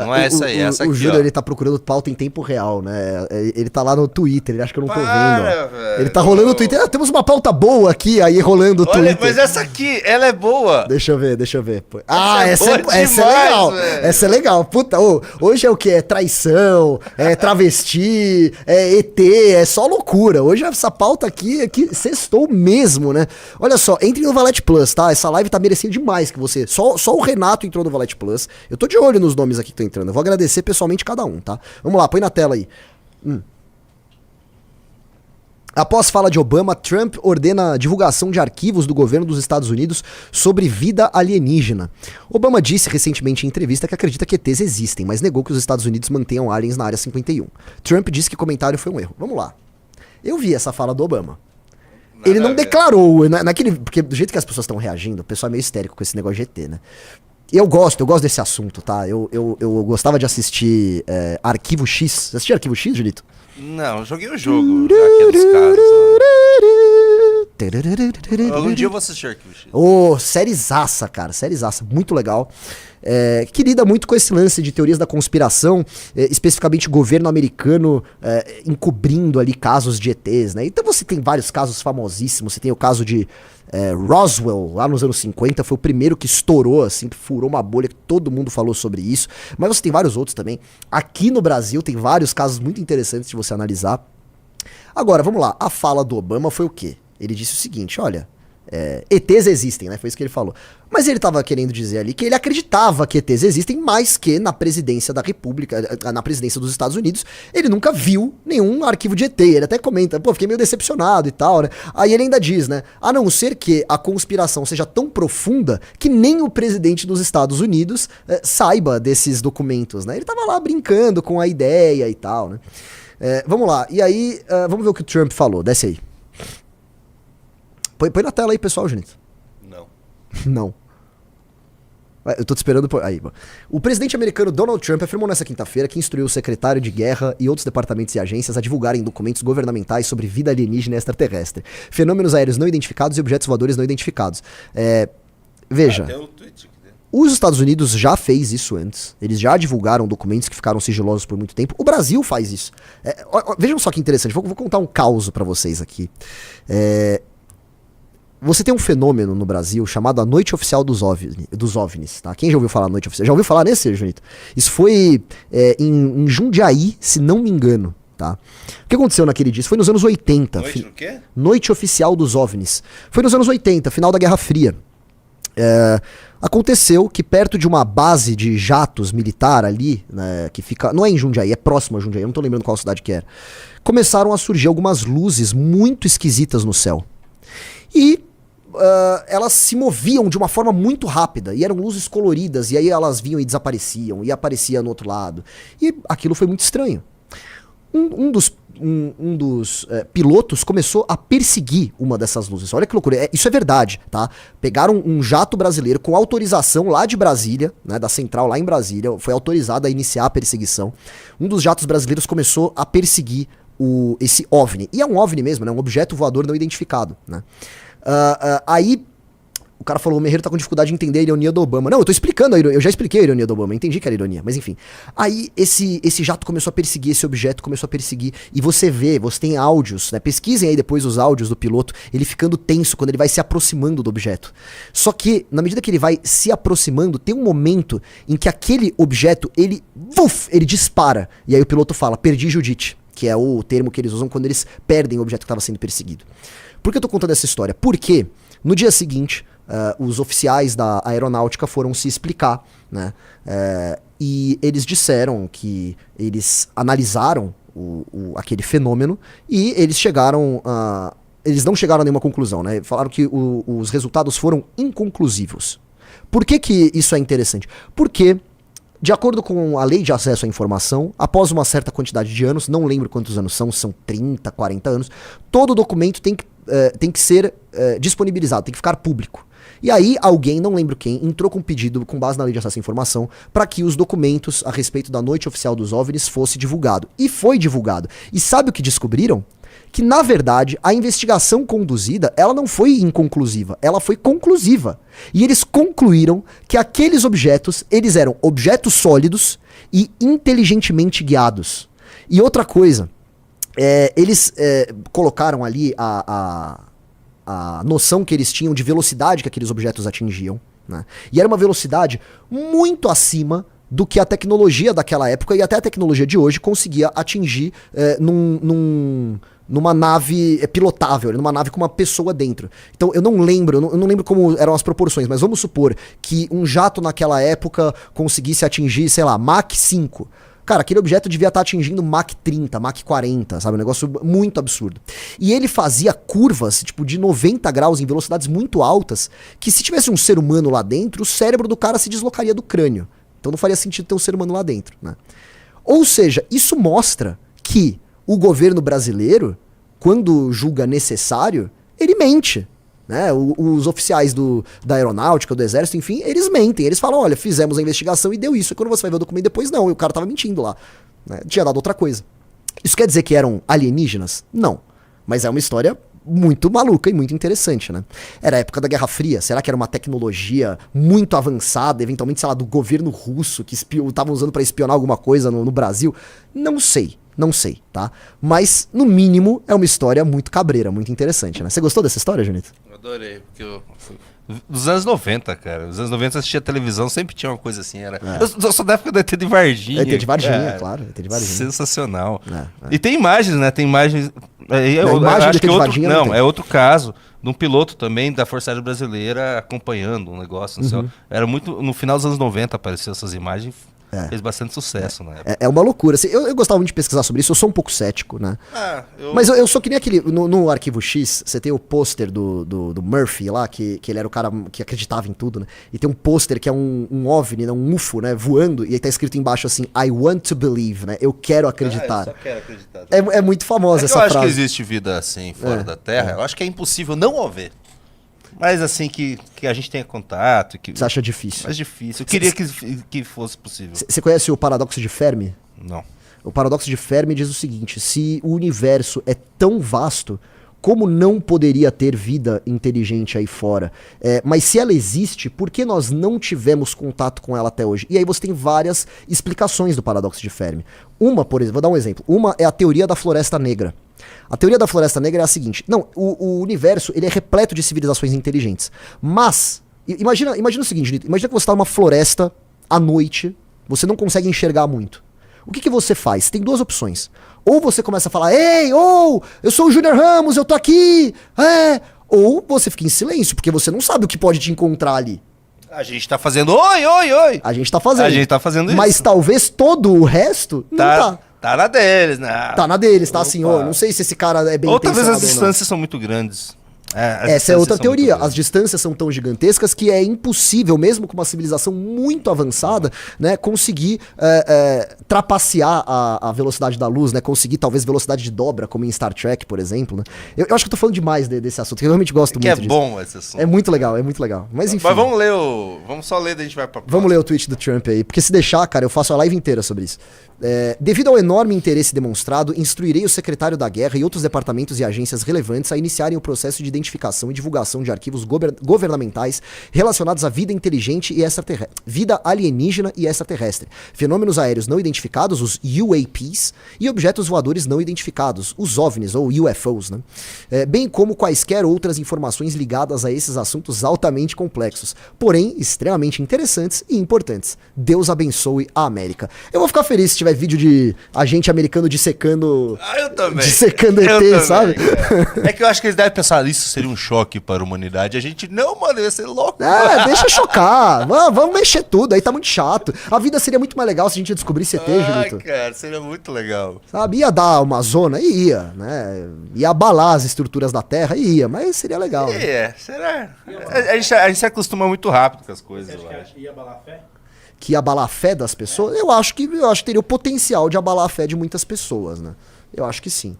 Não é essa aí, é essa aqui, O Júlio, ó. ele tá procurando pauta em tempo real, né? Ele tá lá no Twitter, ele acha que eu não tô vendo. Para, Ó. velho. Ele tá rolando no Twitter. Temos uma pauta boa aqui, aí rolando o Olha, Twitter. mas essa aqui, ela é boa. Deixa eu ver. Pô. Essa é boa Essa é demais, legal. velho. Essa é legal. Puta, hoje é o que? É traição, é travesti, é ET, é só loucura. Hoje essa pauta aqui sextou mesmo, né? Olha só, entre no Valete Plus, tá? Essa live tá merecendo demais que você... Só o Renato entrou no Valete Plus. Eu tô de olho nos nomes aqui que estão entrando. Eu vou agradecer pessoalmente cada um, tá? Vamos lá, põe na tela aí. Após fala de Obama, Trump ordena a divulgação de arquivos do governo dos Estados Unidos sobre vida alienígena. Obama disse recentemente em entrevista que acredita que ETs existem, mas negou que os Estados Unidos mantenham aliens na Área 51. Trump disse que o comentário foi um erro. Vamos lá. Eu vi essa fala do Obama. Ele não declarou, naquele, porque do jeito que as pessoas estão reagindo, o pessoal é meio histérico com esse negócio de ET, né? Eu gosto desse assunto, tá? Eu gostava de assistir Arquivo X. Você assistiu Arquivo X, Julito? Não, eu joguei o jogo, aqueles caras lá. Algum dia eu vou assistir Arquivo X. Sériezaça, cara, sériezaça, muito legal. Que lida muito com esse lance de teorias da conspiração, especificamente o governo americano encobrindo ali casos de ETs, né? Então você tem vários casos famosíssimos, você tem o caso de Roswell, lá nos anos 50, foi o primeiro que estourou, assim, que furou uma bolha, que todo mundo falou sobre isso, mas você tem vários outros também. Aqui no Brasil tem vários casos muito interessantes de você analisar. Agora, vamos lá, a fala do Obama foi o quê? Ele disse o seguinte, olha... ETs existem, né? Foi isso que ele falou. Mas ele tava querendo dizer ali que ele acreditava que ETs existem, mas que na presidência da República, na presidência dos Estados Unidos, ele nunca viu nenhum arquivo de ET. Ele até comenta, pô, fiquei meio decepcionado e tal, né? Aí ele ainda diz, né? A não ser que a conspiração seja tão profunda que nem o presidente dos Estados Unidos saiba desses documentos, né? Ele tava lá brincando com a ideia e tal, né? Vamos lá. E aí, vamos ver o que o Trump falou. Desce aí. Põe na tela aí, pessoal, Junito. Não. Não. Eu tô te esperando por... Aí, o presidente americano Donald Trump afirmou nessa quinta-feira que instruiu o secretário de guerra e outros departamentos e agências a divulgarem documentos governamentais sobre vida alienígena e extraterrestre, fenômenos aéreos não identificados e objetos voadores não identificados. Veja, Tem o tweet aqui dentro. os Estados Unidos já fez isso antes. Eles já divulgaram documentos que ficaram sigilosos por muito tempo. O Brasil faz isso. Vejam só que interessante. Vou contar um caos pra vocês aqui. Você tem um fenômeno no Brasil chamado a Noite Oficial dos OVNIs, tá? Quem já ouviu falar Noite Oficial? Já ouviu falar nesse, Junito? Isso foi em Jundiaí, se não me engano, tá? O que aconteceu naquele dia? Isso foi nos anos 80. Noite do quê? Noite Oficial dos OVNIs. Foi nos anos 80, final da Guerra Fria. Aconteceu que perto de uma base de jatos militar ali, né, que fica... Não é em Jundiaí, é próximo a Jundiaí, eu não tô lembrando qual cidade que era. Começaram a surgir algumas luzes muito esquisitas no céu. E elas se moviam de uma forma muito rápida, e eram luzes coloridas, e aí elas vinham e desapareciam, e aparecia no outro lado. E aquilo foi muito estranho. Um dos pilotos começou a perseguir uma dessas luzes. Olha que loucura, isso é verdade, tá? Pegaram um jato brasileiro com autorização lá de Brasília, né, da central lá em Brasília, foi autorizado a iniciar a perseguição. Um dos jatos brasileiros começou a perseguir esse OVNI. E é um OVNI mesmo, né? Um objeto voador não identificado, né? Aí o cara falou, o Merreiro tá com dificuldade de entender a ironia do Obama. Não, eu tô explicando a ironia, eu já expliquei a ironia do Obama, eu entendi que era ironia, mas enfim. Aí esse jato começou a perseguir, esse objeto começou a perseguir, e você tem áudios, né? Pesquisem aí depois os áudios do piloto, ele ficando tenso quando ele vai se aproximando do objeto. Só que, na medida que ele vai se aproximando, tem um momento em que aquele objeto, ele dispara, e aí o piloto fala, perdi Judite, que é o termo que eles usam quando eles perdem o objeto que estava sendo perseguido. Por que eu tô contando essa história? Porque no dia seguinte, os oficiais da aeronáutica foram se explicar, né? E eles disseram que eles analisaram aquele fenômeno e eles não chegaram a nenhuma conclusão, né? Falaram que os resultados foram inconclusivos. Por que isso é interessante? Porque, de acordo com a lei de acesso à informação, após uma certa quantidade de anos, não lembro quantos anos são 30, 40 anos, todo documento tem que ser disponibilizado, tem que ficar público. E aí alguém, não lembro quem, entrou com um pedido com base na lei de acesso à informação para que os documentos a respeito da Noite Oficial dos OVNIs fosse divulgado. E foi divulgado. E sabe o que descobriram? que, na verdade, a investigação conduzida, ela não foi inconclusiva, ela foi conclusiva. E eles concluíram que aqueles objetos, eles eram objetos sólidos e inteligentemente guiados. E outra coisa, eles colocaram ali a noção que eles tinham de velocidade que aqueles objetos atingiam, né? E era uma velocidade muito acima do que a tecnologia daquela época e até a tecnologia de hoje conseguia atingir numa nave pilotável, numa nave com uma pessoa dentro. Então eu não lembro como eram as proporções, mas vamos supor que um jato naquela época conseguisse atingir, sei lá, Mach 5. Cara, aquele objeto devia estar atingindo Mach 30, Mach 40, sabe? Um negócio muito absurdo. E ele fazia curvas, tipo, de 90 graus em velocidades muito altas, que se tivesse um ser humano lá dentro, o cérebro do cara se deslocaria do crânio. Então não faria sentido ter um ser humano lá dentro, né? Ou seja, isso mostra que o governo brasileiro, quando julga necessário, ele mente, né? Os oficiais da aeronáutica, do exército, enfim, eles mentem. Eles falam, olha, fizemos a investigação e deu isso. E quando você vai ver o documento depois, não, e o cara tava mentindo lá, né? Tinha dado outra coisa. Isso quer dizer que eram alienígenas? Não. Mas é uma história muito maluca e muito interessante, né? Era a época da Guerra Fria. Será que era uma tecnologia muito avançada, eventualmente, sei lá, do governo russo, que estavam usando pra espionar alguma coisa no Brasil? Não sei, tá? Mas, no mínimo, é uma história muito cabreira, muito interessante, né? Você gostou dessa história, Junito? Eu adorei, porque dos anos 90, cara. Nos anos 90 eu assistia televisão, sempre tinha uma coisa assim. Eu sou da época do ET de Varginha. ET de Varginha, claro. ET de Varginha. Sensacional. E tem imagens, né? Tem imagens. Imagem do ET de Varginha não, é outro caso de um piloto também da Força Aérea Brasileira acompanhando um negócio. Era muito. No final dos anos 90 apareceu essas imagens. Fez bastante sucesso, né? É uma loucura. Assim, eu gostava muito de pesquisar sobre isso, eu sou um pouco cético, né? Mas eu sou que nem aquele. No Arquivo X, você tem o pôster do Murphy lá, que ele era o cara que acreditava em tudo, né? E tem um pôster que é um OVNI, né? Um UFO, né? Voando, e aí tá escrito embaixo assim, I want to believe, né? Eu quero acreditar. Eu só quero acreditar. É muito famosa essa frase. Eu acho que existe vida assim, fora da Terra. Eu acho que é impossível não haver. Mas assim, que a gente tenha contato. Você acha difícil? Mais difícil. Eu queria que fosse possível. Você conhece o paradoxo de Fermi? Não. O paradoxo de Fermi diz o seguinte: se o universo é tão vasto, como não poderia ter vida inteligente aí fora? Mas se ela existe, por que nós não tivemos contato com ela até hoje? E aí você tem várias explicações do paradoxo de Fermi. Uma, por exemplo, vou dar um exemplo. Uma é a teoria da floresta negra. A teoria da floresta negra é a seguinte: não, o universo ele é repleto de civilizações inteligentes. Mas, imagina o seguinte, imagina que você está numa floresta à noite, você não consegue enxergar muito. O que você faz? Tem duas opções. Ou você começa a falar, ei, eu sou o Júnior Ramos, eu tô aqui, ou você fica em silêncio, porque você não sabe o que pode te encontrar ali. A gente tá fazendo oi, oi, oi. A gente tá fazendo. A gente tá fazendo isso. Mas talvez todo o resto não tá. Tá na deles, né? Tá na deles, tá assim, não sei se esse cara é bem intencionado. Ou talvez as distâncias são muito grandes. Essa é outra teoria. As distâncias são tão gigantescas que é impossível, mesmo com uma civilização muito avançada, né, conseguir trapacear a velocidade da luz, né, conseguir talvez velocidade de dobra, como em Star Trek, por exemplo. Né. Eu acho que eu tô falando demais desse assunto, que eu realmente gosto muito disso. Bom esse assunto. É muito legal, é muito legal. Mas enfim. Mas vamos só ler, daí a gente vai pra próxima. Vamos ler o tweet do Trump aí, porque se deixar, cara, eu faço a live inteira sobre isso. Devido ao enorme interesse demonstrado, instruirei o secretário da Guerra e outros departamentos e agências relevantes a iniciarem o processo de identificação e divulgação de arquivos governamentais relacionados à vida inteligente e extraterrestre, vida alienígena e extraterrestre, fenômenos aéreos não identificados, os UAPs, e objetos voadores não identificados, os OVNIs ou UFOs, né? Bem como quaisquer outras informações ligadas a esses assuntos altamente complexos, porém extremamente interessantes e importantes. Deus abençoe a América. Eu vou ficar feliz se tiver vídeo de agente americano dissecando. Eu também. Dissecando ET, também, sabe? É que eu acho que eles devem pensar, isso seria um choque para a humanidade. A gente, não, mano, ia ser louco. Deixa chocar. Vamos mexer tudo, aí tá muito chato. A vida seria muito mais legal se a gente descobrisse ET, Julito. Cara, seria muito legal. Sabe, ia dar uma zona? Ia, né? Ia abalar as estruturas da Terra? Ia, mas seria legal. Né? Será? A gente se acostuma muito rápido com as coisas. Você acha que ia abalar a fé? Que ia abalar a fé das pessoas? Eu acho que teria o potencial de abalar a fé de muitas pessoas, né? Eu acho que sim.